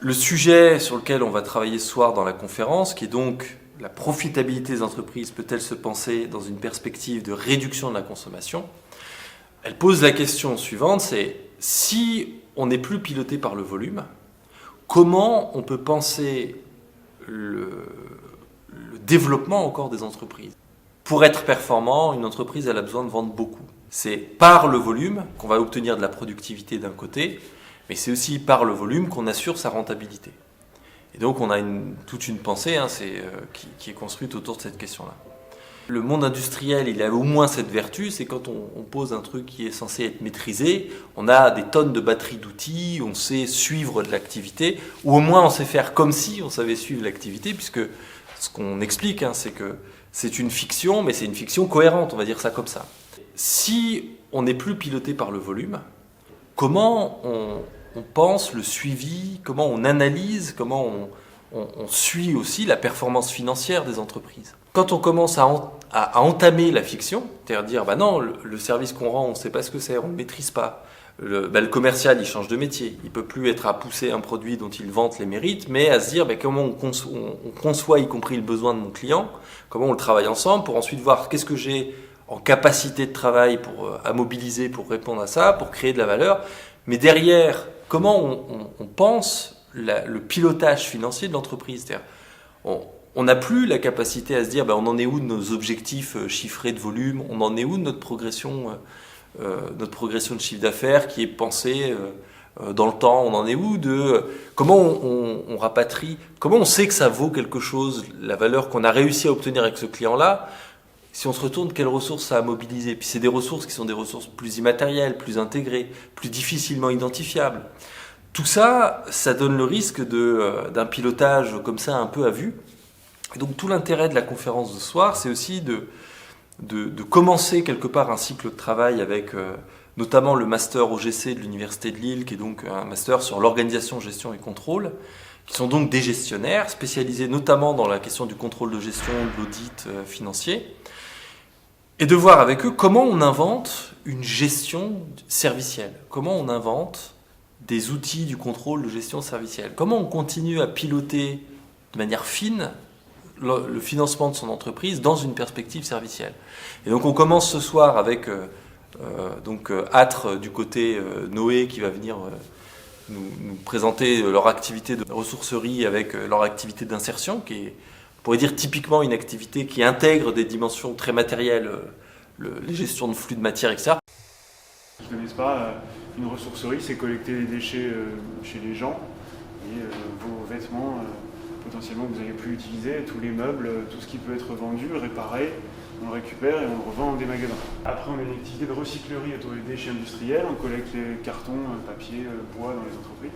Le sujet sur lequel on va travailler ce soir dans la conférence, qui est donc la profitabilité des entreprises, peut-elle se penser dans une perspective de réduction de la consommation? Elle pose la question suivante, c'est si on n'est plus piloté par le volume, comment on peut penser le développement encore des entreprises? Pour être performant, une entreprise elle a besoin de vendre beaucoup. C'est par le volume qu'on va obtenir de la productivité d'un côté, mais c'est aussi par le volume qu'on assure sa rentabilité. Et donc on a toute une pensée qui est construite autour de cette question-là. Le monde industriel, il a au moins cette vertu, c'est quand on pose un truc qui est censé être maîtrisé, on a des tonnes de batteries d'outils, on sait suivre de l'activité, ou au moins on sait faire comme si on savait suivre l'activité, puisque ce qu'on explique, c'est que c'est une fiction, mais c'est une fiction cohérente, on va dire ça comme ça. Si on n'est plus piloté par le volume, comment on pense le suivi, comment on analyse, comment on suit aussi la performance financière des entreprises. Quand on commence à entamer la fiction, c'est-à-dire dire non, le service qu'on rend, on ne sait pas ce que c'est, on ne le maîtrise pas. Le commercial, il change de métier. Il ne peut plus être à pousser un produit dont il vante les mérites, mais à se dire comment on conçoit, y compris le besoin de mon client, comment on le travaille ensemble pour ensuite voir qu'est-ce que j'ai en capacité de travail à mobiliser pour répondre à ça, pour créer de la valeur. Mais derrière, comment on pense le pilotage financier de l'entreprise? C'est-à-dire, on n'a plus la capacité à se dire on en est où de nos objectifs chiffrés de volume, on en est où de notre progression de chiffre d'affaires qui est pensée dans le temps, on en est où de comment on rapatrie, comment on sait que ça vaut quelque chose, la valeur qu'on a réussi à obtenir avec ce client-là. Si on se retourne, quelles ressources ça a mobilisé? Puis c'est des ressources qui sont des ressources plus immatérielles, plus intégrées, plus difficilement identifiables. Tout ça, ça donne le risque d'un pilotage comme ça un peu à vue. Et donc tout l'intérêt de la conférence de ce soir, c'est aussi de commencer quelque part un cycle de travail avec notamment le master OGC de l'Université de Lille, qui est donc un master sur l'organisation, gestion et contrôle, qui sont donc des gestionnaires spécialisés notamment dans la question du contrôle de gestion, de l'audit financier, et de voir avec eux comment on invente une gestion servicielle, comment on invente des outils du contrôle de gestion servicielle, comment on continue à piloter de manière fine le financement de son entreprise dans une perspective servicielle. Et donc on commence ce soir avec Atre du côté Noé qui va venir nous présenter leur activité de ressourcerie avec leur activité d'insertion qui est, on pourrait dire, typiquement une activité qui intègre des dimensions très matérielles, les gestions de flux de matière, etc. Qui ne connaissent pas, une ressourcerie, c'est collecter les déchets chez les gens et vos vêtements potentiellement que vous n'allez plus utiliser, tous les meubles, tout ce qui peut être vendu, réparé, on le récupère et on le revend dans des magasins. Après, on a une activité de recyclerie autour des déchets industriels, on collecte les cartons, papier, bois dans les entreprises.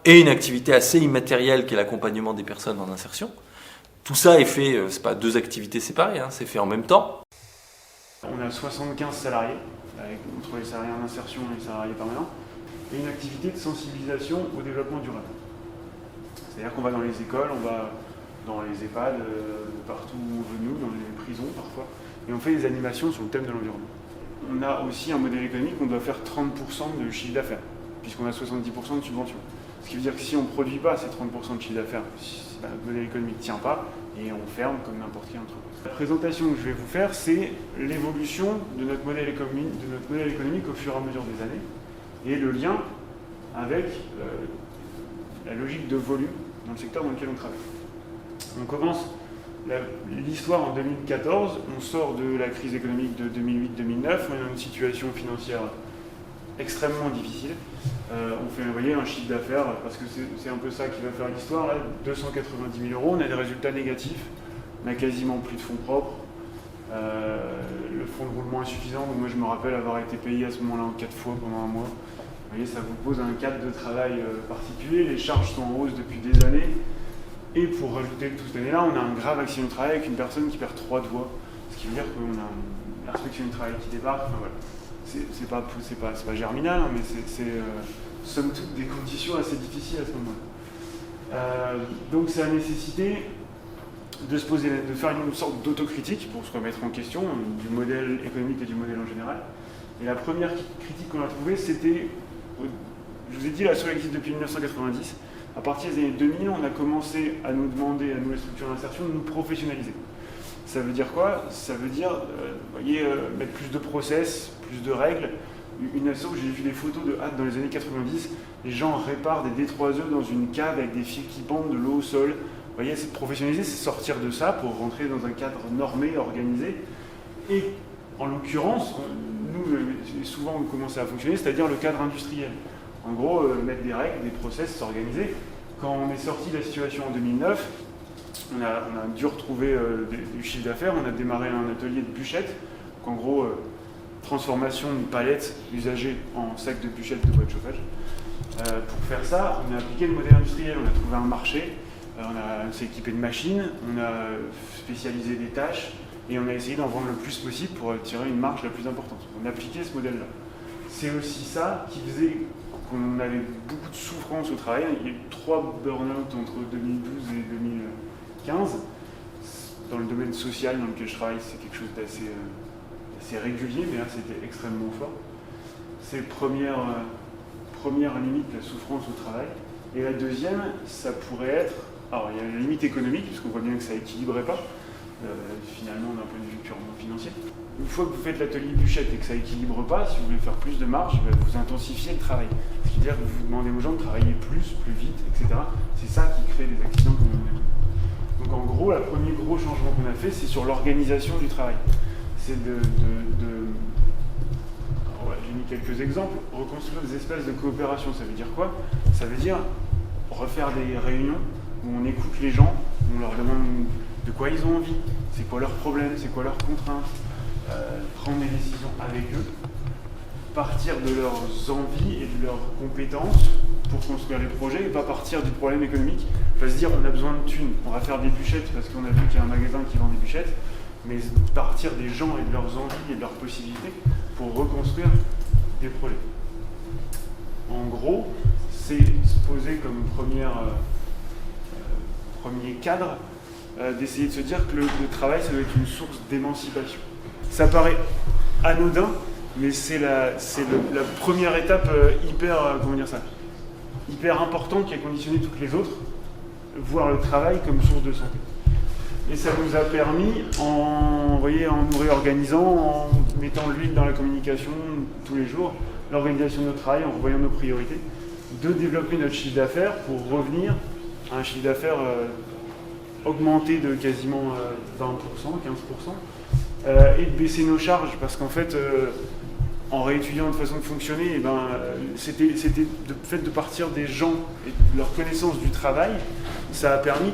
Et une activité assez immatérielle qui est l'accompagnement des personnes en insertion. Tout ça est fait, c'est pas deux activités séparées, c'est fait en même temps. On a 75 salariés, entre les salariés en insertion et les salariés permanents, et une activité de sensibilisation au développement durable. C'est-à-dire qu'on va dans les écoles, on va dans les EHPAD, partout où on veut nous, dans les prisons parfois, et on fait des animations sur le thème de l'environnement. On a aussi un modèle économique où on doit faire 30% de chiffre d'affaires, puisqu'on a 70% de subventions. Ce qui veut dire que si on ne produit pas ces 30% de chiffre d'affaires, notre modèle économique ne tient pas et on ferme comme n'importe quelle entreprise. La présentation que je vais vous faire, c'est l'évolution de notre modèle économique au fur et à mesure des années et le lien avec la logique de volume dans le secteur dans lequel on travaille. On commence l'histoire en 2014, on sort de la crise économique de 2008-2009, on est dans une situation financière extrêmement difficile. On fait, vous voyez, un chiffre d'affaires, parce que c'est un peu ça qui va faire l'histoire, là, 290 000 €, on a des résultats négatifs, on a quasiment plus de fonds propres, le fonds de roulement est insuffisant, donc moi je me rappelle avoir été payé à ce moment-là en 4 fois pendant un mois. Vous voyez, ça vous pose un cadre de travail particulier, les charges sont en hausse depuis des années, et pour rajouter tout cette année-là, on a un grave accident de travail avec une personne qui perd 3 doigts, ce qui veut dire qu'on a l'inspection du travail qui débarque, enfin voilà. C'est pas germinal, mais c'est somme toute des conditions assez difficiles à ce moment-là. Donc ça a nécessité de faire une sorte d'autocritique pour se remettre en question du modèle économique et du modèle en général. Et la première critique qu'on a trouvée, c'était je vous ai dit, l'ASSO existe depuis 1990. À partir des années 2000, on a commencé à nous demander, à nous les structures d'insertion, de nous professionnaliser. Ça veut dire quoi? Ça veut dire, mettre plus de process, plus de règles. Une asso, j'ai vu des photos de hâte dans les années 90, les gens réparent des D3E dans une cave avec des fils qui pendent, de l'eau au sol. Vous voyez, c'est professionnaliser, c'est sortir de ça pour rentrer dans un cadre normé, organisé. Et en l'occurrence, nous, souvent on commençait à fonctionner, c'est-à-dire le cadre industriel. En gros, mettre des règles, des process, s'organiser. Quand on est sorti de la situation en 2009, on a dû retrouver du chiffre d'affaires, on a démarré un atelier de bûchettes. Donc en gros, transformation de palettes usagées en sacs de bûchettes de bois de chauffage. Pour faire ça, on a appliqué le modèle industriel, on a trouvé un marché, on s'est équipé de machines, on a spécialisé des tâches et on a essayé d'en vendre le plus possible pour tirer une marge la plus importante. On a appliqué ce modèle-là. C'est aussi ça qui faisait qu'on avait beaucoup de souffrance au travail. Il y a eu 3 burn-out entre 2012 et 2015. Dans le domaine social dans lequel je travaille, c'est quelque chose d'assez régulier, mais là c'était extrêmement fort. C'est première limite, la souffrance au travail. Et la deuxième, ça pourrait être... Alors il y a la limite économique, puisqu'on voit bien que ça n'équilibrait pas, finalement d'un point de vue purement financier. Une fois que vous faites l'atelier bûchette et que ça n'équilibre pas, si vous voulez faire plus de marge, vous intensifiez le travail. Ce qui veut dire que vous demandez aux gens de travailler plus vite, etc. C'est ça qui crée des accidents comme on a vu. Donc en gros, le premier gros changement qu'on a fait, c'est sur l'organisation du travail. C'est Alors, j'ai mis quelques exemples. Reconstruire des espaces de coopération, ça veut dire quoi? Ça veut dire refaire des réunions où on écoute les gens, où on leur demande de quoi ils ont envie, c'est quoi leurs problèmes, c'est quoi leurs contraintes, prendre des décisions avec eux, partir de leurs envies et de leurs compétences pour construire les projets et pas partir du problème économique. Pas se dire on a besoin de thunes, on va faire des bûchettes parce qu'on a vu qu'il y a un magasin qui vend des bûchettes, mais partir des gens et de leurs envies et de leurs possibilités pour reconstruire des projets. En gros, c'est se poser comme premier cadre d'essayer de se dire que le travail, ça doit être une source d'émancipation. Ça paraît anodin, mais c'est la première étape hyper importante qui a conditionné toutes les autres, voir le travail comme source de santé. Et ça nous a permis, en nous réorganisant, en mettant de l'huile dans la communication tous les jours, l'organisation de notre travail, en revoyant nos priorités, de développer notre chiffre d'affaires pour revenir à un chiffre d'affaires augmenté de quasiment 20%, 15%, et de baisser nos charges, parce qu'en fait, en réétudiant notre façon de fonctionner, c'était le fait de partir des gens et de leur connaissance du travail, ça a permis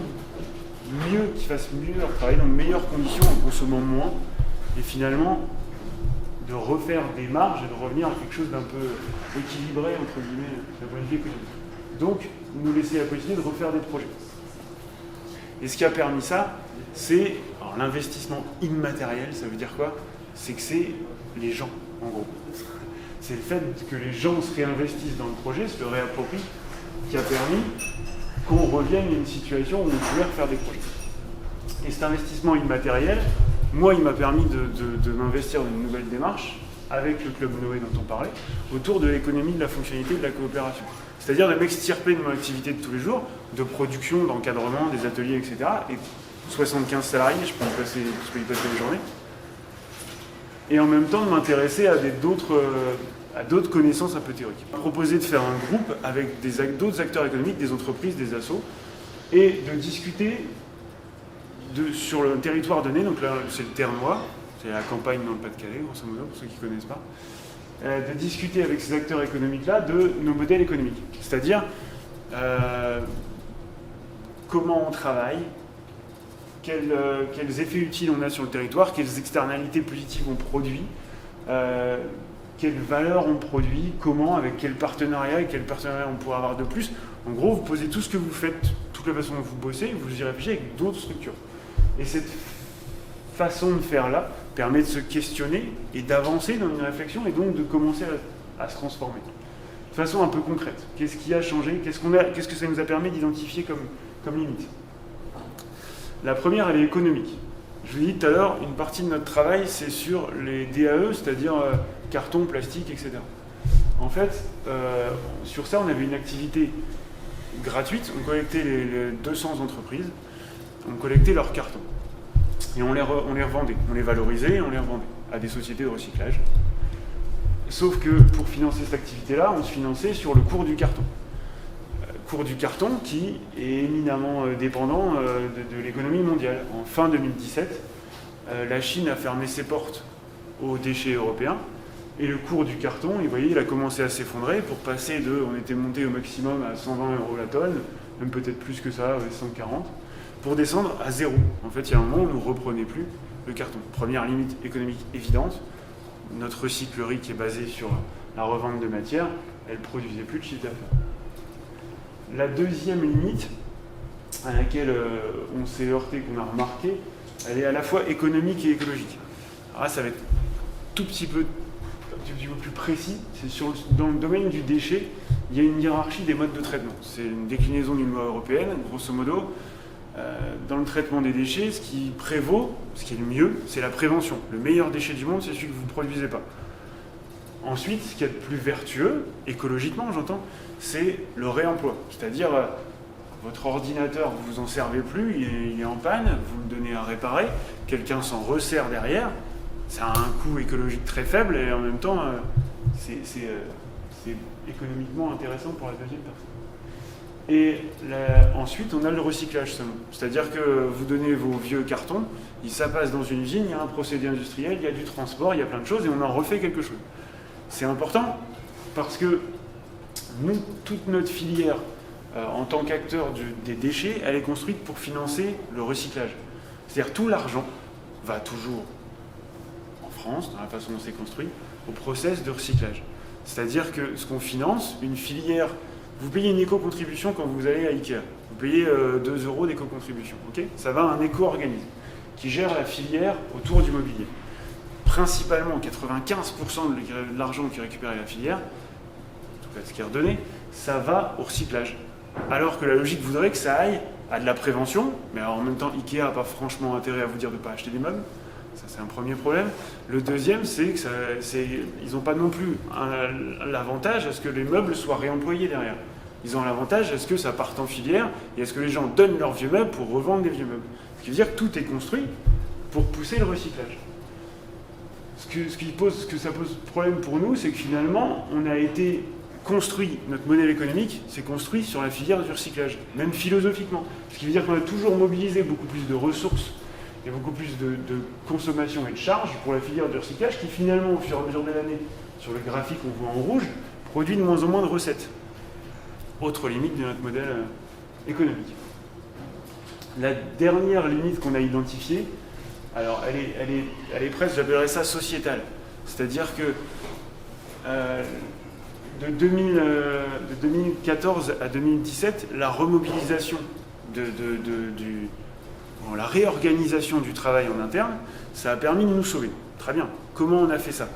qu'ils fassent mieux leur travail dans de meilleures conditions en consommant moins, et finalement de refaire des marges et de revenir à quelque chose d'un peu équilibré, entre guillemets, d'un point de vue économique. Donc, nous laisser la possibilité de refaire des projets. Et ce qui a permis ça, c'est l'investissement immatériel. Ça veut dire quoi? C'est que c'est les gens, en gros. C'est le fait que les gens se réinvestissent dans le projet, se le réapproprient, qui a permis qu'on revienne à une situation où on pouvait refaire des projets. Et cet investissement immatériel, moi, il m'a permis de m'investir dans une nouvelle démarche avec le Club Noé dont on parlait, autour de l'économie, de la fonctionnalité et de la coopération. C'est-à-dire de m'extirper de mon activité de tous les jours, de production, d'encadrement, des ateliers, etc. Et 75 salariés, je peux y passer les journées. Et en même temps de m'intéresser à d'autres connaissances un peu théoriques. Proposer de faire un groupe avec d'autres acteurs économiques, des entreprises, des assos, et de discuter sur le territoire donné, donc là c'est le Ternois, c'est la campagne dans le Pas-de-Calais, grosso modo, pour ceux qui ne connaissent pas, de discuter avec ces acteurs économiques-là de nos modèles économiques. C'est-à-dire comment on travaille, quels effets utiles on a sur le territoire, quelles externalités positives on produit, quelles valeurs on produit, comment, avec quel partenariat et quel partenariat on pourrait avoir de plus. En gros, vous posez tout ce que vous faites, toute la façon dont vous bossez, vous y réfléchissez avec d'autres structures. Et cette façon de faire là permet de se questionner et d'avancer dans une réflexion et donc de commencer à se transformer. De façon un peu concrète. Qu'est-ce qui a changé? Qu'est-ce que ça nous a permis d'identifier comme limite? La première, elle est économique. Je vous l'ai dit tout à l'heure, une partie de notre travail, c'est sur les DAE, c'est-à-dire carton, plastique, etc. En fait, sur ça, on avait une activité gratuite. On collectait les 200 entreprises, on collectait leurs cartons. Et on les revendait. On les valorisait et on les revendait à des sociétés de recyclage. Sauf que pour financer cette activité-là, on se finançait sur le cours du carton. Cours du carton qui est éminemment dépendant de l'économie mondiale. En fin 2017, la Chine a fermé ses portes aux déchets européens. Et le cours du carton, vous voyez, il a commencé à s'effondrer pour passer on était monté au maximum à 120 € la tonne, même peut-être plus que ça, 140, pour descendre à zéro. En fait, il y a un moment où on ne reprenait plus le carton. Première limite économique évidente, notre recyclerie qui est basée sur la revente de matière, elle ne produisait plus de chiffre d'affaires. La deuxième limite à laquelle on s'est heurté, qu'on a remarqué, elle est à la fois économique et écologique. Alors là, ça va être tout petit peu plus précis, c'est dans le domaine du déchet, il y a une hiérarchie des modes de traitement. C'est une déclinaison d'une loi européenne, grosso modo. Dans le traitement des déchets, ce qui prévaut, ce qui est le mieux, c'est la prévention. Le meilleur déchet du monde, c'est celui que vous ne produisez pas. Ensuite, ce qui est le plus vertueux, écologiquement j'entends, c'est le réemploi. C'est-à-dire, votre ordinateur, vous vous en servez plus, il est en panne, vous le donnez à réparer, quelqu'un s'en resserre derrière, ça a un coût écologique très faible et en même temps, c'est économiquement intéressant pour la deuxième personne. Et ensuite, on a le recyclage seulement. C'est-à-dire que vous donnez vos vieux cartons, ça passe dans une usine, il y a un procédé industriel, il y a du transport, il y a plein de choses et on en refait quelque chose. C'est important parce que nous, toute notre filière en tant qu'acteur des déchets, elle est construite pour financer le recyclage. C'est-à-dire tout l'argent va toujours dans la façon dont c'est construit, au process de recyclage. C'est-à-dire que ce qu'on finance, une filière, vous payez une éco-contribution quand vous allez à Ikea, vous payez 2 € d'éco-contribution, okay, ça va à un éco-organisme qui gère la filière autour du mobilier. Principalement, 95% de l'argent qui est récupéré à la filière, en tout cas ce qui est redonné, ça va au recyclage. Alors que la logique voudrait que ça aille à de la prévention, mais alors en même temps, Ikea n'a pas franchement intérêt à vous dire de ne pas acheter des meubles. Ça, c'est un premier problème. Le deuxième, c'est qu'ils n'ont pas non plus l'avantage à ce que les meubles soient réemployés derrière. Ils ont l'avantage à ce que ça parte en filière et à ce que les gens donnent leurs vieux meubles pour revendre des vieux meubles. Ce qui veut dire que tout est construit pour pousser le recyclage. Ce que ça pose problème pour nous, c'est que finalement, on a été construit, notre modèle économique s'est construit sur la filière du recyclage, même philosophiquement. Ce qui veut dire qu'on a toujours mobilisé beaucoup plus de ressources et beaucoup plus de consommation et de charges pour la filière du recyclage qui finalement, au fur et à mesure de l'année, sur le graphique qu'on voit en rouge, produit de moins en moins de recettes. Autre limite de notre modèle économique. La dernière limite qu'on a identifiée, alors elle est presque, j'appellerais ça sociétale. C'est-à-dire que de 2014 à 2017, la remobilisation la réorganisation du travail en interne, ça a permis de nous sauver. Très bien. Comment on a fait ça ?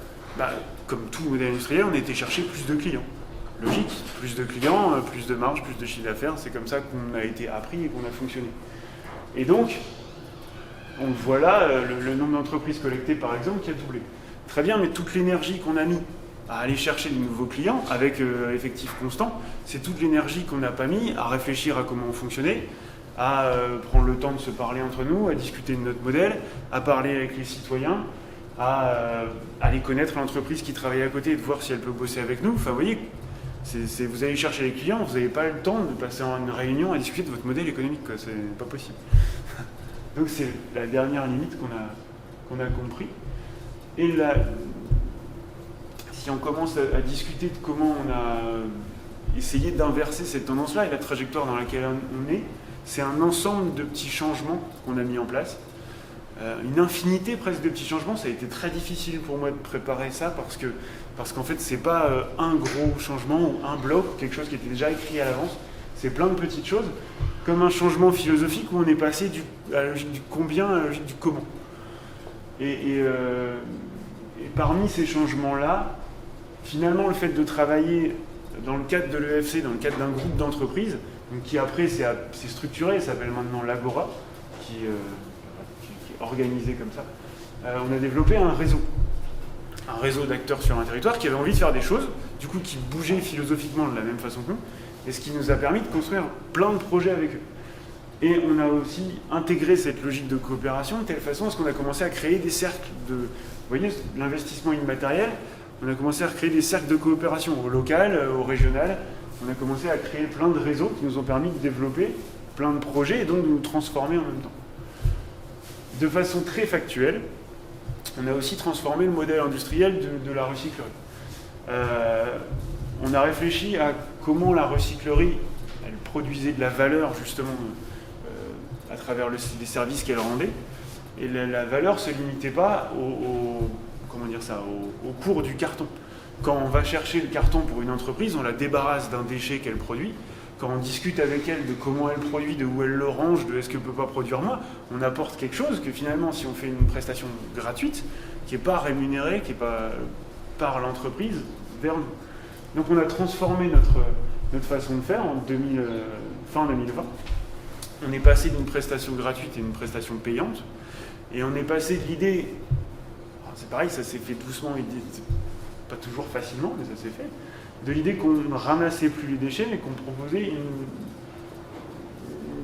Comme tout modèle industriel, on a été chercher plus de clients. Logique, plus de clients, plus de marge, plus de chiffre d'affaires. C'est comme ça qu'on a été appris et qu'on a fonctionné. Et donc, on voit là le nombre d'entreprises collectées, par exemple, qui a doublé. Très bien, mais toute l'énergie qu'on a mis à aller chercher de nouveaux clients avec effectif constant, c'est toute l'énergie qu'on n'a pas mis à réfléchir à comment on fonctionnait, à prendre le temps de se parler entre nous, à discuter de notre modèle, à parler avec les citoyens, à aller connaître l'entreprise qui travaille à côté et de voir si elle peut bosser avec nous. Enfin, vous voyez, vous allez chercher les clients, vous n'avez pas le temps de passer en une réunion à discuter de votre modèle économique, quoi. C'est pas possible. Donc c'est la dernière limite qu'on a compris. Et là, si on commence à discuter de comment on a essayé d'inverser cette tendance-là et la trajectoire dans laquelle on est, c'est un ensemble de petits changements qu'on a mis en place. Une infinité presque de petits changements. Ça a été très difficile pour moi de préparer ça parce qu'en fait, c'est pas un gros changement ou un bloc, quelque chose qui était déjà écrit à l'avance. C'est plein de petites choses, comme un changement philosophique où on est passé à la logique du combien à la logique du comment. Et parmi ces changements-là, finalement, le fait de travailler dans le cadre de l'EFC, dans le cadre d'un groupe d'entreprises, qui après s'est structuré, s'appelle maintenant l'Agora, qui est organisé comme ça, on a développé un réseau d'acteurs sur un territoire qui avaient envie de faire des choses, du coup, qui bougeaient philosophiquement de la même façon que nous, et ce qui nous a permis de construire plein de projets avec eux. Et on a aussi intégré cette logique de coopération de telle façon à ce qu'on a commencé à créer des cercles de... Vous voyez, l'investissement immatériel, on a commencé à créer des cercles de coopération au local, au régional. On a commencé à créer plein de réseaux qui nous ont permis de développer plein de projets et donc de nous transformer en même temps. De façon très factuelle, on a aussi transformé le modèle industriel de la recyclerie. On a réfléchi à comment la recyclerie, elle produisait de la valeur justement à travers les services qu'elle rendait. Et la valeur ne se limitait pas au cours du carton. Quand on va chercher le carton pour une entreprise, on la débarrasse d'un déchet qu'elle produit. Quand on discute avec elle de comment elle produit, de où elle le range, de est-ce qu'elle ne peut pas produire moins, on apporte quelque chose que finalement, si on fait une prestation gratuite, qui n'est pas rémunérée, qui n'est pas par l'entreprise, vers nous. Donc on a transformé notre façon de faire fin 2020. On est passé d'une prestation gratuite à une prestation payante. Et on est passé de l'idée, c'est pareil, ça s'est fait doucement, c'est pas toujours facilement, mais ça s'est fait, de l'idée qu'on ne ramassait plus les déchets, mais qu'on proposait une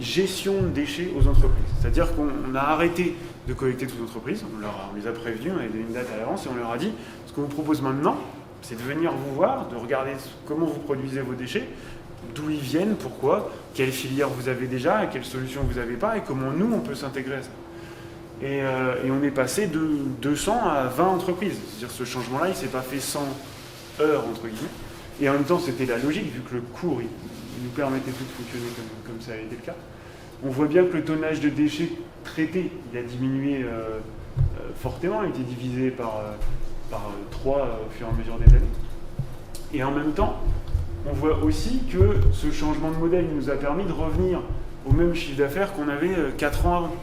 gestion de déchets aux entreprises. C'est-à-dire qu'on a arrêté de collecter toutes les entreprises, on les a prévenus, on a donné une date à l'avance et on leur a dit, ce qu'on vous propose maintenant, c'est de venir vous voir, de regarder comment vous produisez vos déchets, d'où ils viennent, pourquoi, quelles filières vous avez déjà, et quelles solutions vous n'avez pas, et comment nous, on peut s'intégrer à ça. Et on est passé de 200 à 20 entreprises. C'est-à-dire ce changement-là, il ne s'est pas fait sans heures, entre guillemets. Et en même temps, c'était la logique, vu que le cours, il nous permettait tout de fonctionner comme ça a été le cas. On voit bien que le tonnage de déchets traités, il a diminué fortement, il a été divisé par 3 au fur et à mesure des années. Et en même temps, on voit aussi que ce changement de modèle nous a permis de revenir au même chiffre d'affaires qu'on avait 4 ans avant.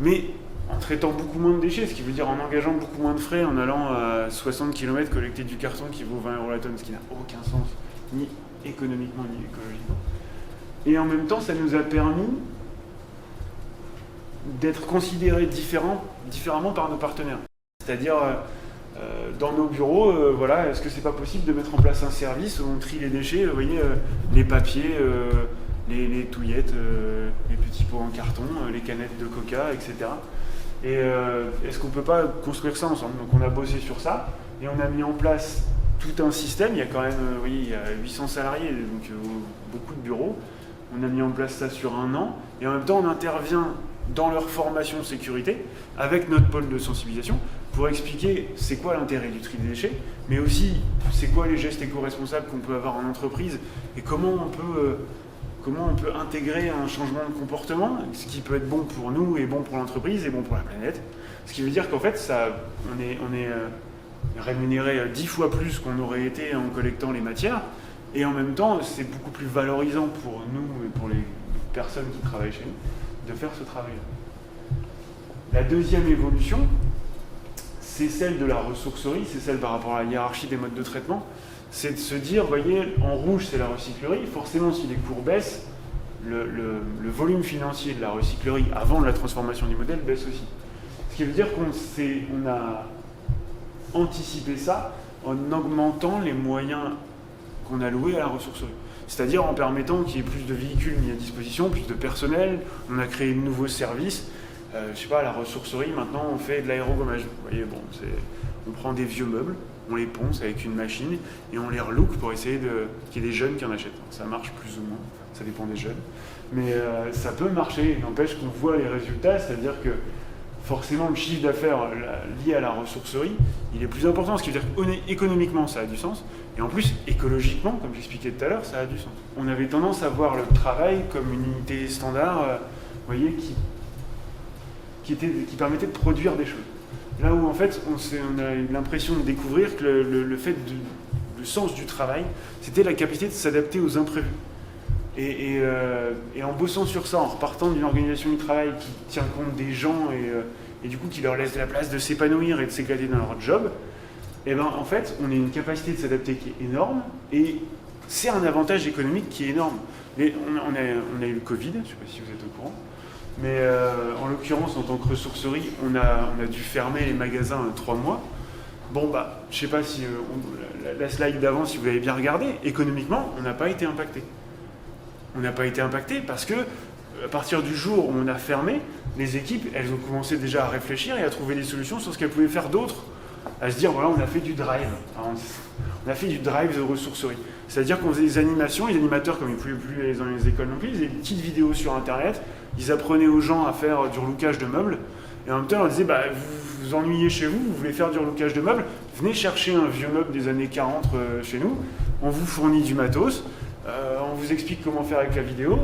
Mais en traitant beaucoup moins de déchets, ce qui veut dire en engageant beaucoup moins de frais, en allant à 60 km collecter du carton qui vaut 20 € la tonne, ce qui n'a aucun sens, ni économiquement, ni écologiquement. Et en même temps, ça nous a permis d'être considérés différemment par nos partenaires. C'est-à-dire, dans nos bureaux, est-ce que c'est pas possible de mettre en place un service où on trie les déchets, vous voyez, les papiers, les touillettes, les petits pots en carton, les canettes de coca, etc. Et est-ce qu'on ne peut pas construire ça ensemble? Donc on a bossé sur ça et on a mis en place tout un système. Il y a quand même il y a 800 salariés, donc beaucoup de bureaux. On a mis en place ça sur 1 an et en même temps on intervient dans leur formation sécurité avec notre pôle de sensibilisation pour expliquer c'est quoi l'intérêt du tri des déchets, mais aussi c'est quoi les gestes éco-responsables qu'on peut avoir en entreprise et comment on peut intégrer un changement de comportement, ce qui peut être bon pour nous et bon pour l'entreprise et bon pour la planète. Ce qui veut dire qu'en fait, on est rémunéré 10 fois plus qu'on aurait été en collectant les matières, et en même temps, c'est beaucoup plus valorisant pour nous et pour les personnes qui travaillent chez nous de faire ce travail-là. La deuxième évolution, c'est celle de la ressourcerie, c'est celle par rapport à la hiérarchie des modes de traitement. C'est de se dire, vous voyez, en rouge c'est la recyclerie, forcément si les cours baissent, le volume financier de la recyclerie avant la transformation du modèle baisse aussi. Ce qui veut dire qu'on a anticipé ça en augmentant les moyens qu'on a alloués à la ressourcerie. C'est-à-dire en permettant qu'il y ait plus de véhicules mis à disposition, plus de personnel, on a créé de nouveaux services. Je sais pas, à la ressourcerie, maintenant on fait de l'aérogommage. Vous voyez, on prend des vieux meubles, on les ponce avec une machine et on les relook pour essayer qu'il y ait des jeunes qui en achètent. Ça marche plus ou moins, ça dépend des jeunes. Mais ça peut marcher, il n'empêche qu'on voit les résultats, c'est-à-dire que forcément le chiffre d'affaires lié à la ressourcerie, il est plus important, ce qui veut dire qu'économiquement ça a du sens, et en plus écologiquement, comme j'expliquais tout à l'heure, ça a du sens. On avait tendance à voir le travail comme une unité standard, vous voyez, qui permettait de produire des choses. Là où en fait on a eu l'impression de découvrir que le sens du travail, c'était la capacité de s'adapter aux imprévus. Et en bossant sur ça, en repartant d'une organisation du travail qui tient compte des gens et du coup qui leur laisse la place de s'épanouir et de s'éclater dans leur job, et ben en fait on a une capacité de s'adapter qui est énorme et c'est un avantage économique qui est énorme. Mais on a eu le Covid, je ne sais pas si vous êtes au courant. Mais en l'occurrence, en tant que ressourcerie, on a dû fermer les magasins 3 mois. Bon, bah, je sais pas si la slide d'avant, si vous l'avez bien regardé, économiquement, on n'a pas été impacté. On n'a pas été impacté parce que, à partir du jour où on a fermé, les équipes, elles ont commencé déjà à réfléchir et à trouver des solutions sur ce qu'elles pouvaient faire d'autre. À se dire, voilà, on a fait du drive. Enfin, on a fait du drive de ressourcerie. C'est-à-dire qu'on faisait des animations, les animateurs, comme ils ne pouvaient plus aller dans les écoles non plus, ils faisaient des petites vidéos sur Internet, ils apprenaient aux gens à faire du relookage de meubles, et en même temps, on leur disait, bah, vous vous ennuyez chez vous, vous voulez faire du relookage de meubles, venez chercher un vieux meuble des années 40 chez nous, on vous fournit du matos, on vous explique comment faire avec la vidéo,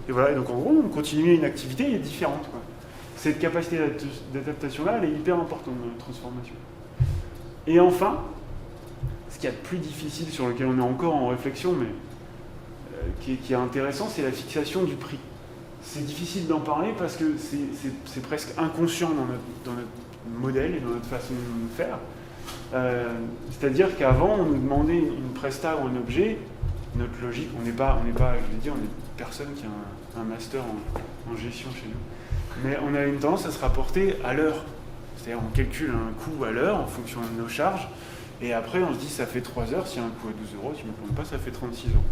et voilà. Et donc en gros, on continuait une activité différente, quoi. Cette capacité d'adaptation-là, elle est hyper importante dans la transformation. Et enfin, ce qu'il y a de plus difficile, sur lequel on est encore en réflexion, mais qui est intéressant, c'est la fixation du prix. C'est difficile d'en parler parce que c'est presque inconscient dans notre modèle et dans notre façon de faire. C'est-à-dire qu'avant, on nous demandait une presta ou un objet. Notre logique, on n'est pas, je veux dire, on est personne qui a un master en gestion chez nous. Mais on a une tendance à se rapporter à l'heure. C'est-à-dire on calcule un coût à l'heure en fonction de nos charges. Et après, on se dit, ça fait 3 heures, s'il y a un coût à 12 euros, tu ne me plantes pas, ça fait 36 euros.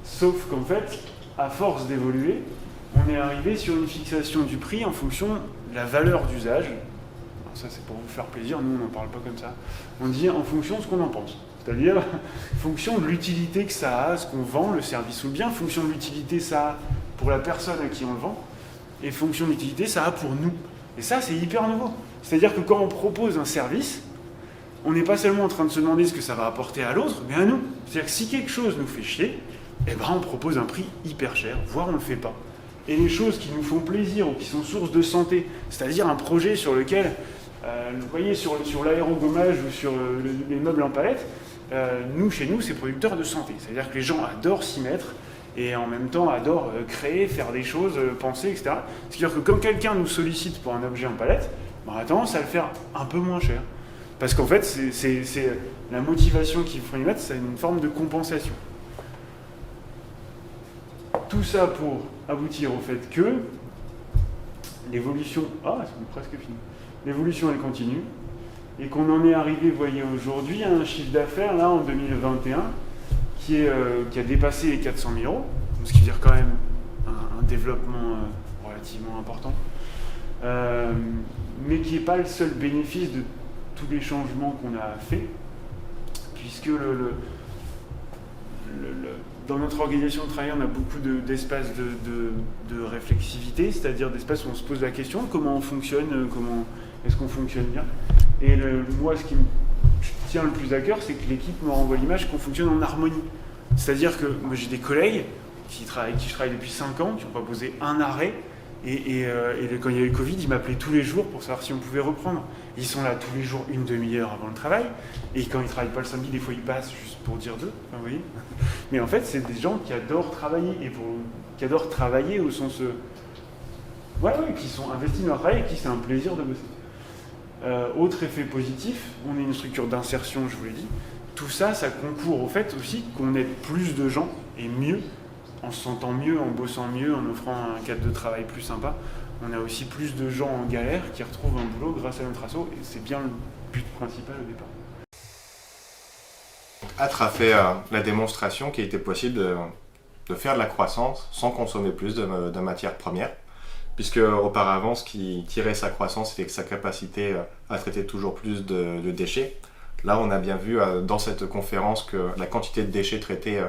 Sauf qu'en fait, à force d'évoluer, on est arrivé sur une fixation du prix en fonction de la valeur d'usage. Alors ça, c'est pour vous faire plaisir, nous, on n'en parle pas comme ça. On dit en fonction de ce qu'on en pense. C'est-à-dire, en fonction de l'utilité que ça a, ce qu'on vend, le service ou le bien, en fonction de l'utilité ça a pour la personne à qui on le vend, et en fonction de l'utilité ça a pour nous. Et ça, c'est hyper nouveau. C'est-à-dire que quand on propose un service, on n'est pas seulement en train de se demander ce que ça va apporter à l'autre, mais à nous. C'est-à-dire que si quelque chose nous fait chier, eh ben on propose un prix hyper cher, voire on ne le fait pas. Et les choses qui nous font plaisir ou qui sont source de santé, c'est-à-dire un projet sur lequel, vous voyez, sur l'aérogommage ou sur les meubles en palette, chez nous, c'est producteur de santé. C'est-à-dire que les gens adorent s'y mettre et en même temps adorent créer, faire des choses, penser, etc. C'est-à-dire que quand quelqu'un nous sollicite pour un objet en palette, ben, on a tendance à le faire un peu moins cher. Parce qu'en fait, c'est la motivation qu'il faut y mettre, c'est une forme de compensation. Tout ça pour aboutir au fait que l'évolution... Ah, c'est presque fini. L'évolution, elle continue. Et qu'on en est arrivé, vous voyez, aujourd'hui, à un chiffre d'affaires, là, en 2021, qui a dépassé les 400 000 euros, ce qui veut dire quand même un développement relativement important, mais qui n'est pas le seul bénéfice de tous les changements qu'on a faits, puisque dans notre organisation de travail, on a beaucoup d'espaces de réflexivité, c'est-à-dire d'espaces où on se pose la question, comment on fonctionne, comment est-ce qu'on fonctionne bien. Et moi, ce qui me tient le plus à cœur, c'est que l'équipe me renvoie l'image qu'on fonctionne en harmonie. C'est-à-dire que moi, j'ai des collègues avec qui je travaille depuis 5 ans, qui ont proposé un arrêt, et quand il y a eu le Covid, ils m'appelaient tous les jours pour savoir si on pouvait reprendre. Ils sont là tous les jours, une demi-heure avant le travail, et quand ils ne travaillent pas le samedi, des fois ils passent juste pour dire d'eux, enfin, vous voyez. Mais en fait, c'est des gens qui adorent travailler, qui adorent travailler au sens... qui sont investis dans leur travail et qui c'est un plaisir de bosser. Autre effet positif, on est une structure d'insertion, je vous l'ai dit. Tout ça, ça concourt au fait aussi qu'on aide plus de gens et mieux, en se sentant mieux, en bossant mieux, en offrant un cadre de travail plus sympa. On a aussi plus de gens en galère qui retrouvent un boulot grâce à notre asso, et c'est bien le but principal au départ. Atre a fait la démonstration qu'il était possible de faire de la croissance sans consommer plus de matières premières, puisque auparavant, ce qui tirait sa croissance, c'était sa capacité à traiter toujours plus de déchets. Là, on a bien vu dans cette conférence que la quantité de déchets traités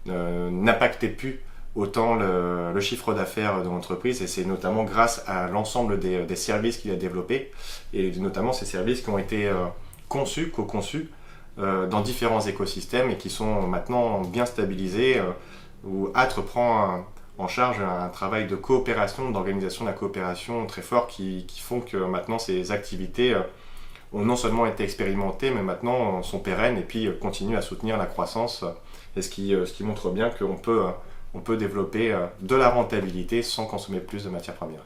n'impactait plus autant le chiffre d'affaires de l'entreprise, et c'est notamment grâce à l'ensemble des services qu'il a développés, et notamment ces services qui ont été co-conçus dans différents écosystèmes et qui sont maintenant bien stabilisés, où Atre prend en charge un travail de coopération, d'organisation de la coopération très fort qui font que maintenant ces activités ont non seulement été expérimentées, mais maintenant sont pérennes et puis continuent à soutenir la croissance, et ce qui montre bien qu'on peut développer de la rentabilité sans consommer plus de matières premières.